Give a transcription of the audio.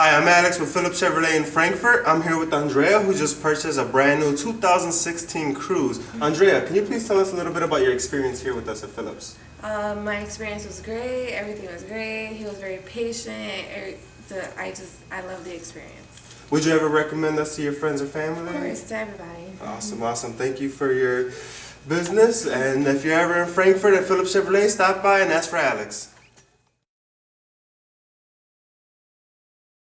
Hi, I'm Alex with Phillips Chevrolet in Frankfurt. I'm here with Andrea, who just purchased a brand new 2016 Cruze. Andrea, can you please tell us a little bit about your experience here with us at Phillips? My experience was great. Everything was great. He was very patient. I love the experience. Would you ever recommend us to your friends or family? Of course, to everybody. Awesome, awesome. Thank you for your business. And if you're ever in Frankfurt at Phillips Chevrolet, stop by and ask for Alex.